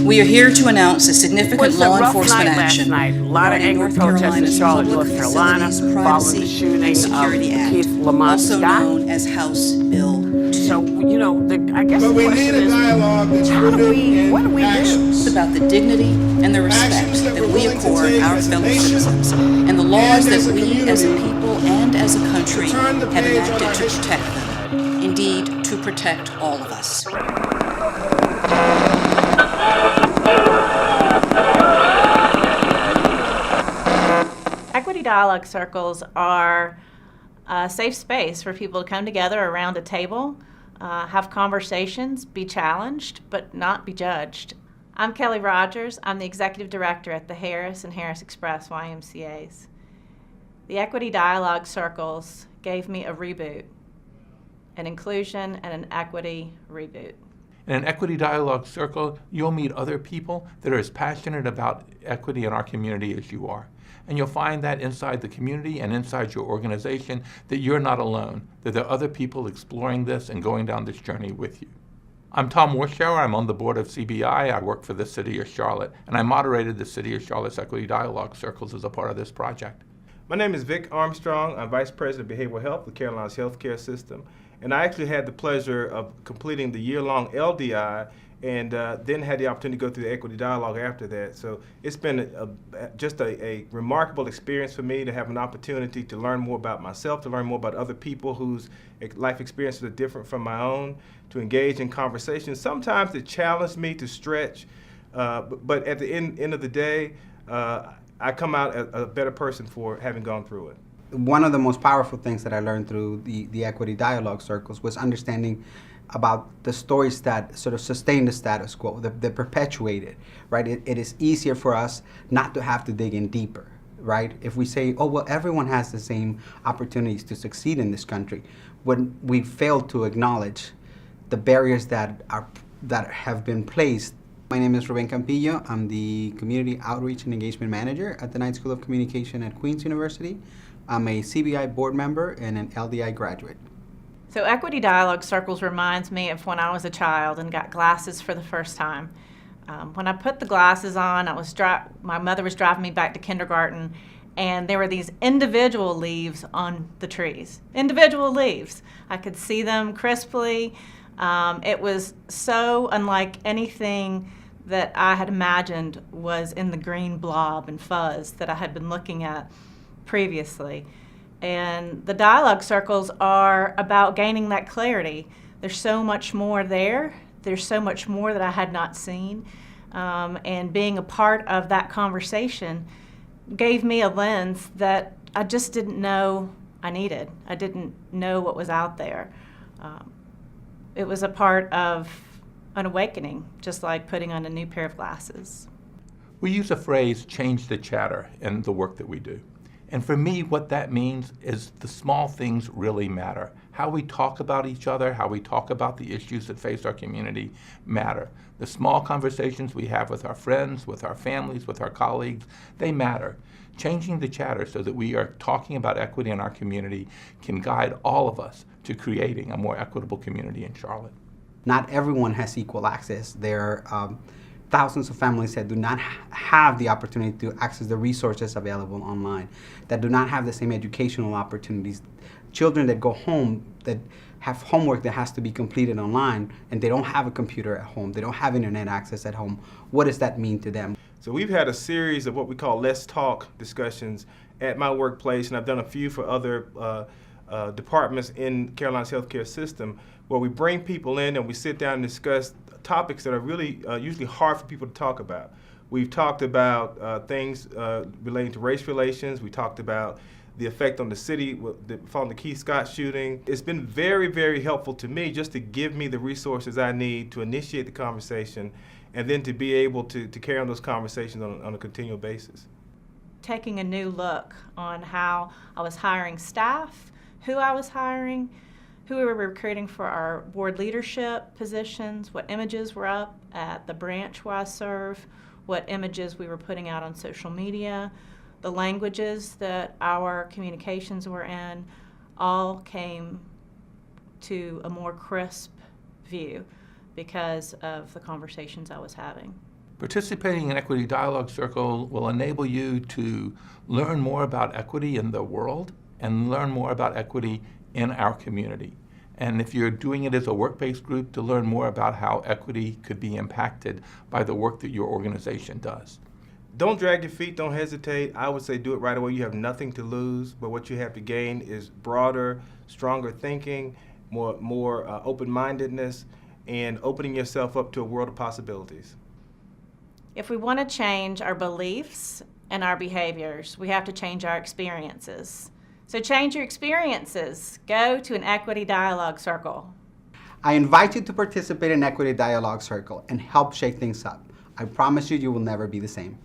We are here to announce a significant was law a rough enforcement night action. last night. A lot of angry North protests in Carolina's Charlotte, Public North Carolina, Facilities following the Privacy shooting and of Security Act, Keith Lamont also Scott. known as House Bill 2. So, I guess But the we question need a is, dialogue that's what rooted in do we do? actions. It's about the dignity and the respect Actions that that we're we willing to accord take our as a fellow nation citizens, and the laws and that as a we as a community people and as a country to turn the have page on enacted our to history. protect them. Indeed, to protect all of us. Equity dialogue circles are a safe space for people to come together around a table, have conversations, be challenged, but not be judged. I'm Kelly Rogers. I'm the Executive Director at the Harris and Harris Express YMCAs. The Equity Dialogue Circles gave me a reboot, an inclusion and an equity reboot. In an equity dialogue circle, you'll meet other people that are as passionate about equity in our community as you are. And you'll find that inside the community and inside your organization that you're not alone, that there are other people exploring this and going down this journey with you. I'm Tom Warschauer. I'm on the board of CBI. I work for the City of Charlotte, and I moderated the City of Charlotte's Equity Dialogue Circles as a part of this project. My name is Vic Armstrong. I'm Vice President of Behavioral Health with Carolina's Healthcare System. And I actually had the pleasure of completing the year-long LDI and then had the opportunity to go through the equity dialogue after that. So it's been just a remarkable experience for me to have an opportunity to learn more about myself, to learn more about other people whose life experiences are different from my own, to engage in conversations. Sometimes it challenged me to stretch, but at the end of the day, I come out a better person for having gone through it. One of the most powerful things that I learned through the equity dialogue circles was understanding about the stories that sort of sustain the status quo, that perpetuate it, right? It is easier for us not to have to dig in deeper, right? If we say, oh, well, everyone has the same opportunities to succeed in this country, when we fail to acknowledge the barriers that have been placed. My name is Ruben Campillo. I'm the Community Outreach and Engagement Manager at the Knight School of Communication at Queen's University. I'm a CBI board member and an LDI graduate. So Equity Dialogue Circles reminds me of when I was a child and got glasses for the first time. When I put the glasses on, my mother was driving me back to kindergarten, and there were these individual leaves on the trees. Individual leaves. I could see them crisply. It was so unlike anything that I had imagined was in the green blob and fuzz that I had been looking at previously. And the dialogue circles are about gaining that clarity. There's so much more there. There's so much more that I had not seen. And being a part of that conversation gave me a lens that I just didn't know I needed. I didn't know what was out there. It was a part of an awakening, just like putting on a new pair of glasses. We use the phrase change the chatter in the work that we do. And for me, what that means is the small things really matter. How we talk about each other, how we talk about the issues that face our community matter. The small conversations we have with our friends, with our families, with our colleagues, they matter. Changing the chatter so that we are talking about equity in our community can guide all of us to creating a more equitable community in Charlotte. Not everyone has equal access. There are thousands of families that do not have the opportunity to access the resources available online, that do not have the same educational opportunities. Children that go home that have homework that has to be completed online and they don't have a computer at home, they don't have internet access at home. What does that mean to them? So we've had a series of what we call Let's Talk discussions at my workplace, and I've done a few for other departments in Carolina's healthcare system, where we bring people in and we sit down and discuss topics that are really usually hard for people to talk about. We've talked about things relating to race relations. We talked about the effect on the city following the Keith Scott shooting. It's been very, very helpful to me just to give me the resources I need to initiate the conversation and then to be able to carry on those conversations on a continual basis. Taking a new look on how I was hiring staff, who I was hiring, who we were recruiting for our board leadership positions, what images were up at the branch where I serve, what images we were putting out on social media, the languages that our communications were in, all came to a more crisp view because of the conversations I was having. Participating in Equity Dialogue Circle will enable you to learn more about equity in the world and learn more about equity in our community. And if you're doing it as a work-based group, to learn more about how equity could be impacted by the work that your organization does. Don't drag your feet, don't hesitate. I would say do it right away. You have nothing to lose, but what you have to gain is broader, stronger thinking, more open-mindedness, and opening yourself up to a world of possibilities. If we want to change our beliefs and our behaviors, we have to change our experiences. So change your experiences. Go to an Equity Dialogue Circle. I invite you to participate in Equity Dialogue Circle and help shake things up. I promise you, you will never be the same.